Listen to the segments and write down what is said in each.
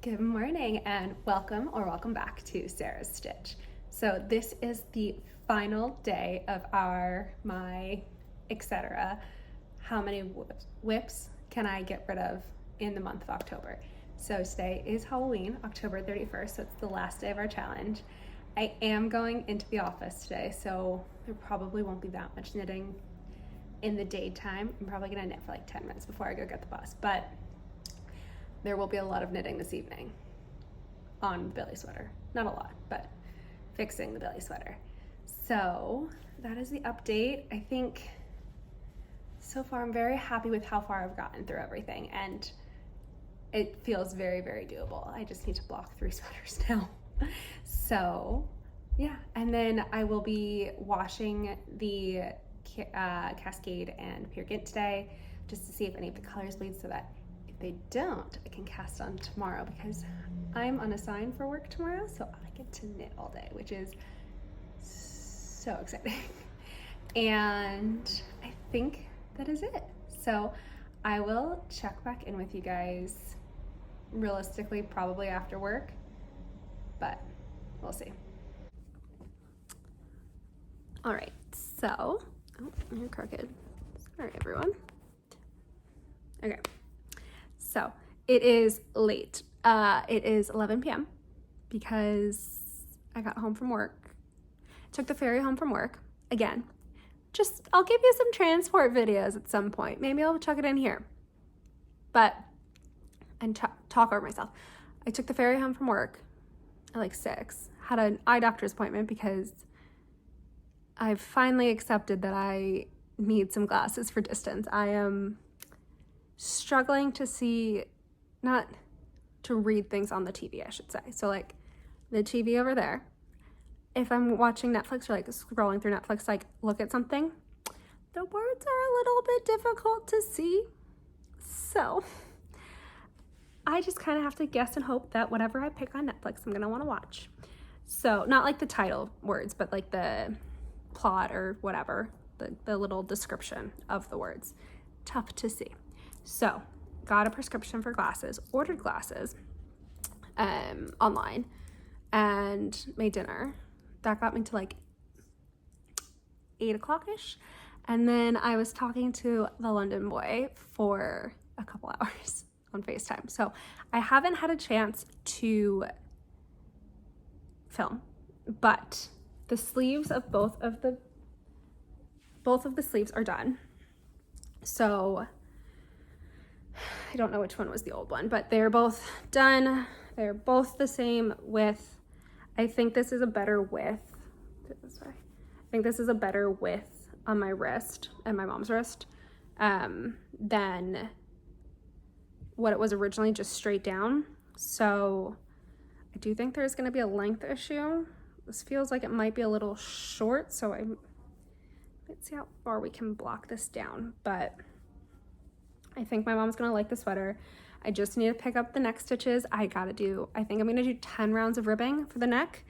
Good morning and welcome back to Sarah's Stitch. So this is the final day of my etc. How many whips can I get rid of in the month of October? So today is Halloween, October 31st, so it's the last day of our challenge. I am going into the office today, so there probably won't be that much knitting in the daytime. I'm probably gonna knit for like 10 minutes before I go get the bus, but there will be a lot of knitting this evening on the Billy sweater. Not a lot, but fixing the Billy sweater. So that is the update. I think so far I'm very happy with how far I've gotten through everything, and it feels very, very doable. I just need to block 3 sweaters now. So yeah, and then I will be washing the Cascade and Peer Gynt today just to see if any of the colors bleed, so that if they don't, I can cast on tomorrow, because I'm unassigned for work tomorrow, so I get to knit all day, which is so exciting. And I think that is it. So I will check back in with you guys realistically probably after work, but we'll see. All right, so, oh, you're crooked. Sorry, everyone. Okay, so it is late. It is 11 p.m. because I got home from work. Took the ferry home from work. Again, I'll give you some transport videos at some point. Maybe I'll chuck it in here. And talk over myself. I took the ferry home from work at like 6. Had an eye doctor's appointment because I've finally accepted that I need some glasses for distance. I am struggling to not to read things on the TV, I should say. So like the TV over there, if I'm watching Netflix or like scrolling through Netflix, like look at something, the words are a little bit difficult to see. So I just kind of have to guess and hope that whatever I pick on Netflix, I'm gonna want to watch. So not like the title words, but like the plot or whatever, the little description of the words. Tough to see. So got a prescription for glasses, ordered glasses online, and made dinner. That got me to like 8 o'clock-ish. And then I was talking to the London boy for a couple hours on FaceTime. So I haven't had a chance to film, but the sleeves of both of the sleeves are done. So I don't know which one was the old one, but they're both done. They're both the same width. I think this is a better width. I think this is a better width on my wrist and my mom's wrist than what it was originally, just straight down. So I do think there's going to be a length issue. This feels like it might be a little short, so let's see how far we can block this down, but I think my mom's gonna like the sweater. I just need to pick up the neck stitches. I think I'm gonna do 10 rounds of ribbing for the neck.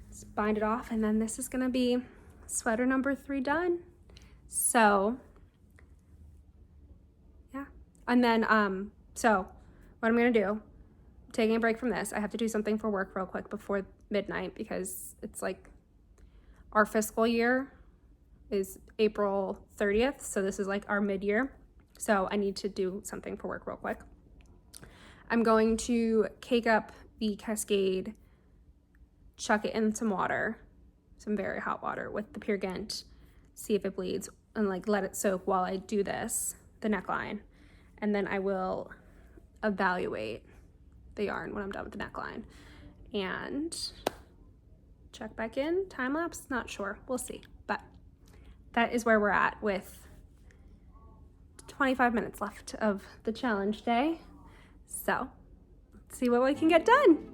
Just bind it off, and then this is gonna be sweater number 3 done. So yeah, and then so what I'm gonna do, I'm taking a break from this. I have to do something for work real quick before midnight, because it's like our fiscal year is April 30th, so this is like our mid-year. So I need to do something for work real quick. I'm going to cake up the Cascade, chuck it in some water, some very hot water with the Peer Gynt, see if it bleeds, and like let it soak while I do the neckline. And then I will evaluate the yarn when I'm done with the neckline and check back in. Time lapse, not sure, we'll see. But that is where we're at with 25 minutes left of the challenge day. So let's see what we can get done.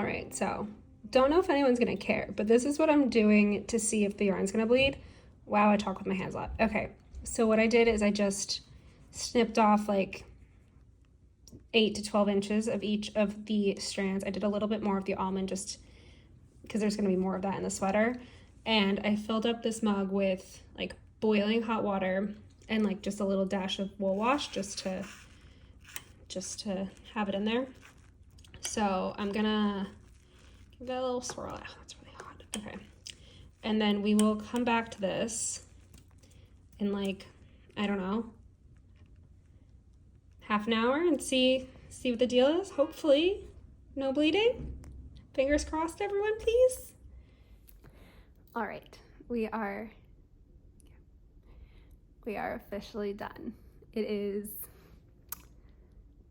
All right, so don't know if anyone's gonna care, but this is what I'm doing to see if the yarn's gonna bleed. Wow, I talk with my hands a lot. Okay, so what I did is I just snipped off like 8 to 12 inches of each of the strands. I did a little bit more of the almond just because there's gonna be more of that in the sweater. And I filled up this mug with like boiling hot water and like just a little dash of wool wash just to have it in there. So I'm gonna give that a little swirl. Oh, that's really hot. Okay. And then we will come back to this in like, I don't know, half an hour and see what the deal is. Hopefully no bleeding. Fingers crossed, everyone, please. All right, we are officially done. It is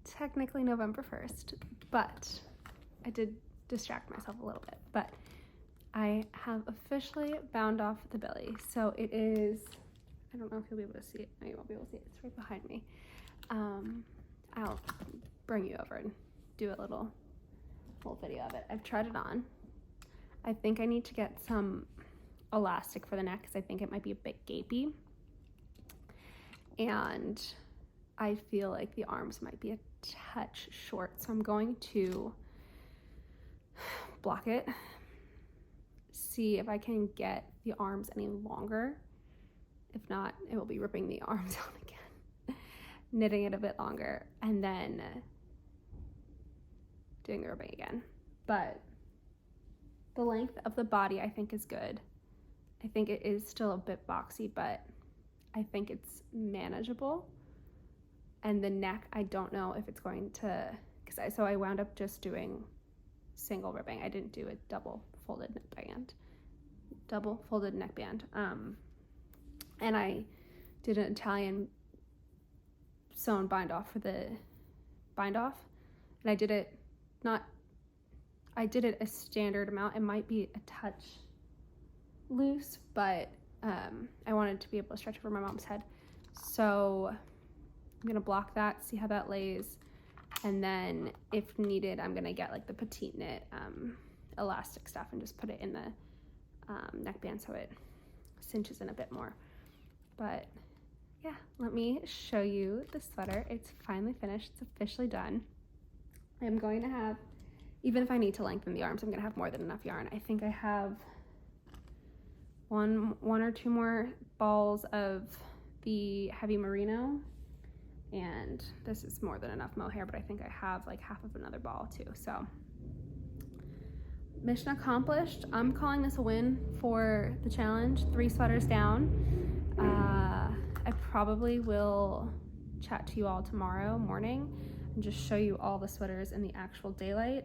technically November 1st, but I did distract myself a little bit, but I have officially bound off the belly. So it is, I don't know if you'll be able to see it. No, you won't be able to see it. It's right behind me. I'll bring you over and do a little video of it. I've tried it on. I think I need to get some elastic for the neck because I think it might be a bit gapey. And I feel like the arms might be a touch short. So I'm going to block it, see if I can get the arms any longer. If not, it will be ripping the arms out again, knitting it a bit longer, and then doing the ribbing again. But the length of the body I think is good. I think it is still a bit boxy, but I think it's manageable. And the neck, I don't know if it's going to, so I wound up just doing single ribbing. I didn't do a double folded neckband. And I did an Italian sewn bind off for the bind off, and I did it a standard amount. It might be a touch loose, but I wanted to be able to stretch over my mom's head. So I'm gonna block that, see how that lays, and then if needed, I'm gonna get like the petite knit elastic stuff and just put it in the neckband so it cinches in a bit more. But yeah, let me show you the sweater. It's finally finished. It's officially done. I'm going to have, even if I need to lengthen the arms, I'm gonna have more than enough yarn. I think I have one or two more balls of the heavy merino, and this is more than enough mohair, but I think I have like half of another ball too. So mission accomplished. I'm calling this a win for the challenge. 3 sweaters down. I probably will chat to you all tomorrow morning and just show you all the sweaters in the actual daylight.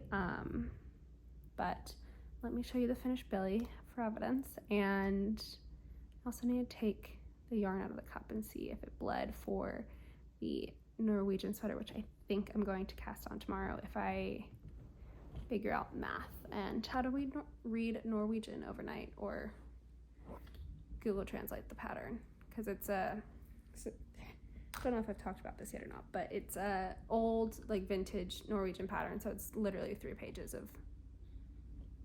But let me show you the finished belly for evidence, and I also need to take the yarn out of the cup and see if it bled for the Norwegian sweater, which I think I'm going to cast on tomorrow if I figure out math and how do we read Norwegian overnight, or Google Translate the pattern, because it's a, I don't know if I've talked about this yet or not, but it's a old like vintage Norwegian pattern, so it's literally 3 pages of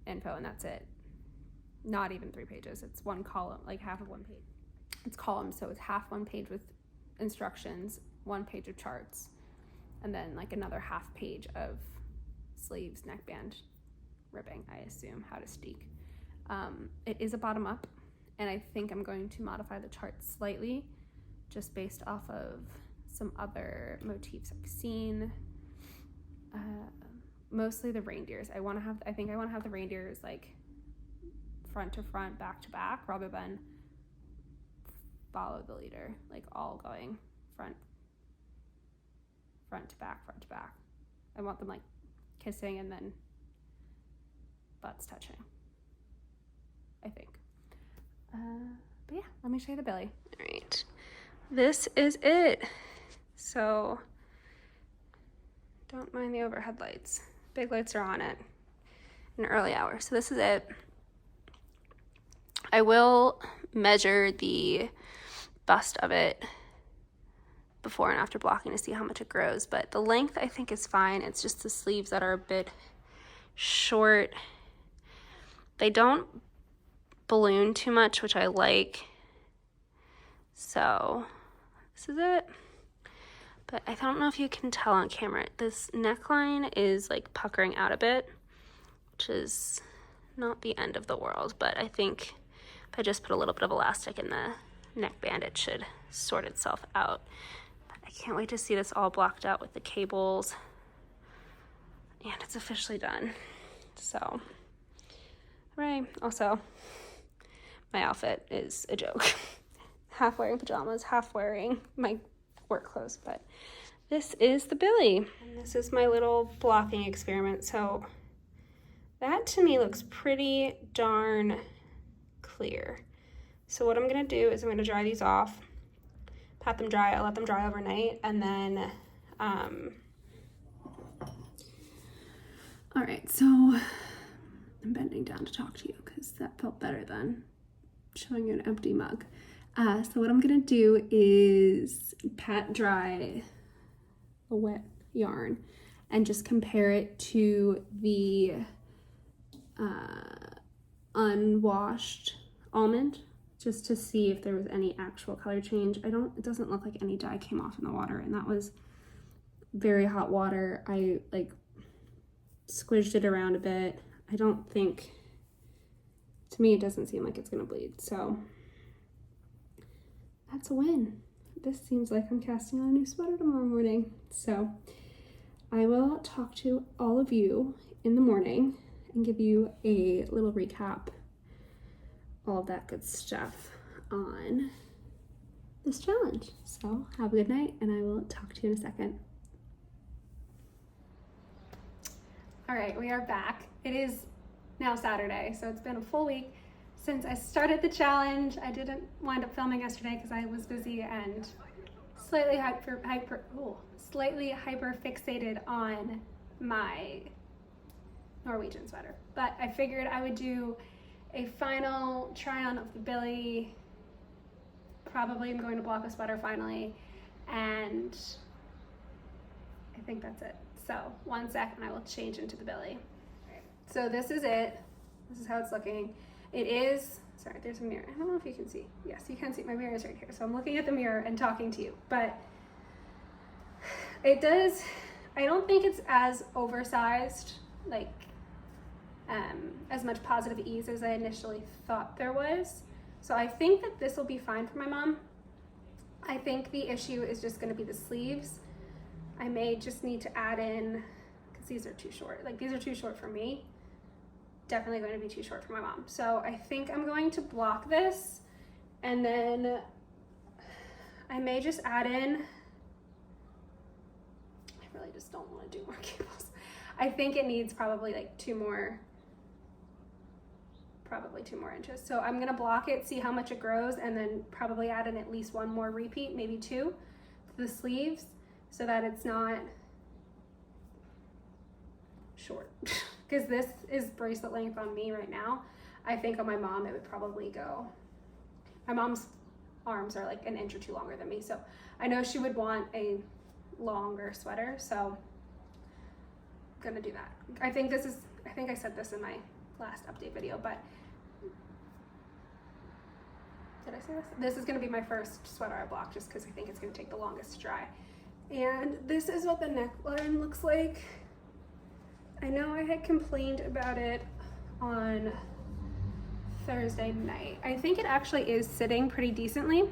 info and that's it. Not even 3 pages, it's one column, like half of one page. It's columns, so it's half one page with instructions, 1 page of charts, and then like another half page of sleeves, neckband, ribbing, I assume, how to steek. It is a bottom up, and I think I'm going to modify the chart slightly just based off of some other motifs I've seen. Mostly the reindeers. I think I want to have the reindeers like front to front, back to back, rather than follow the leader, like all going front to back, front to back. I want them like kissing and then butts touching, I think. But yeah, let me show you the belly. All right, this is it. So don't mind the overhead lights. Big lights are on it in early hours. So this is it. I will measure the bust of it before and after blocking to see how much it grows, but the length I think is fine. It's just the sleeves that are a bit short. They don't balloon too much, which I like. So this is it. But I don't know if you can tell on camera. This neckline is like puckering out a bit, which is not the end of the world, but I think if I just put a little bit of elastic in the neckband, it should sort itself out. But I can't wait to see this all blocked out with the cables. And it's officially done. So, right. Also, my outfit is a joke. Half wearing pajamas, half wearing my work clothes, but this is the Billy. And this is my little blocking experiment. So that to me looks pretty darn clear. So what I'm gonna do is I'm gonna dry these off, pat them dry, I'll let them dry overnight, and then, all right, so I'm bending down to talk to you because that felt better than showing you an empty mug. So what I'm gonna do is pat dry a wet yarn and just compare it to the unwashed almond, just to see if there was any actual color change. It doesn't look like any dye came off in the water, and that was very hot water. I like squished it around a bit. I don't think, to me, it doesn't seem like it's gonna bleed, so that's a win. This seems like I'm casting on a new sweater tomorrow morning. So I will talk to all of you in the morning and give you a little recap, all of that good stuff on this challenge. So have a good night, and I will talk to you in a second. All right, we are back. It is now Saturday, so it's been a full week since I started the challenge. I didn't wind up filming yesterday because I was busy and slightly hyper fixated on my Norwegian sweater. But I figured I would do a final try on of the Billy. Probably I'm going to block a sweater finally, and I think that's it. So 1 sec and I will change into the Billy. Right. So this is it. This is how it's looking. It is, sorry, there's a mirror. I don't know if you can see. Yes, you can see. My mirror is right here. So I'm looking at the mirror and talking to you. But it does, I don't think it's as oversized, like as much positive ease as I initially thought there was. So I think that this will be fine for my mom. I think the issue is just going to be the sleeves. I may just need to add in, because these are too short. Like, these are too short for me. Definitely going to be too short for my mom. So I think I'm going to block this, and then I may just add in, I really just don't want to do more cables. I think it needs probably like two more inches. So I'm gonna block it, see how much it grows, and then probably add in at least one more repeat, maybe two, to the sleeves, so that it's not short. Because this is bracelet length on me right now. I think on my mom it would probably go, my mom's arms are like an inch or two longer than me, so I know she would want a longer sweater, so I'm gonna do that. I think I said this in my last update video, but did I say this? This is gonna be my first sweater I block, just because I think it's gonna take the longest to dry. And this is what the neckline looks like. I know I had complained about it on Thursday night. I think it actually is sitting pretty decently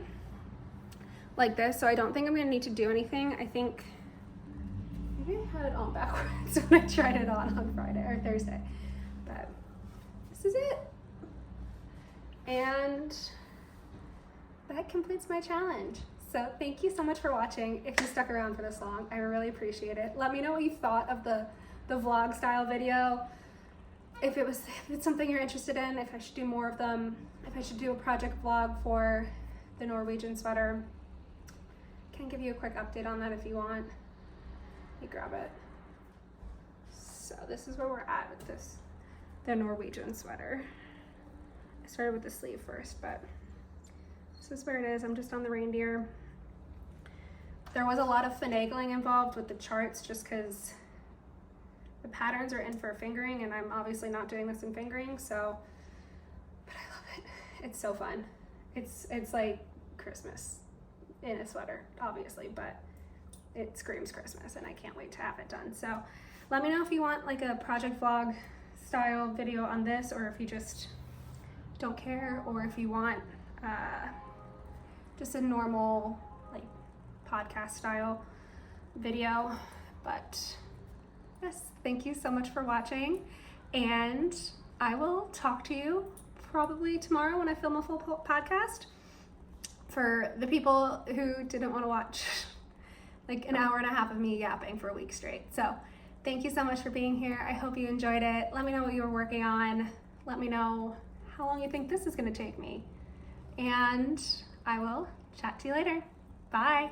like this, so I don't think I'm gonna need to do anything. I think maybe I had it on backwards when I tried it on Friday or Thursday, but this is it. And that completes my challenge. So thank you so much for watching. If you stuck around for this long, I really appreciate it. Let me know what you thought of the vlog style video. If it's something you're interested in, if I should do more of them, if I should do a project vlog for the Norwegian sweater. Can give you a quick update on that if you want. You grab it. So this is where we're at with the Norwegian sweater. I started with the sleeve first, but this is where it is. I'm just on the reindeer. There was a lot of finagling involved with the charts, just because the patterns are in for fingering, and I'm obviously not doing this in fingering, so, but I love it. It's so fun. It's like Christmas in a sweater, obviously, but it screams Christmas, and I can't wait to have it done. So let me know if you want like a project vlog style video on this, or if you just don't care, or if you want just a normal like podcast style video. But yes, thank you so much for watching, and I will talk to you probably tomorrow when I film a full podcast, for the people who didn't want to watch like an hour and a half of me yapping for a week straight. So thank you so much for being here. I hope you enjoyed it. Let me know what you were working on. Let me know how long you think this is going to take me, and I will chat to you later. Bye.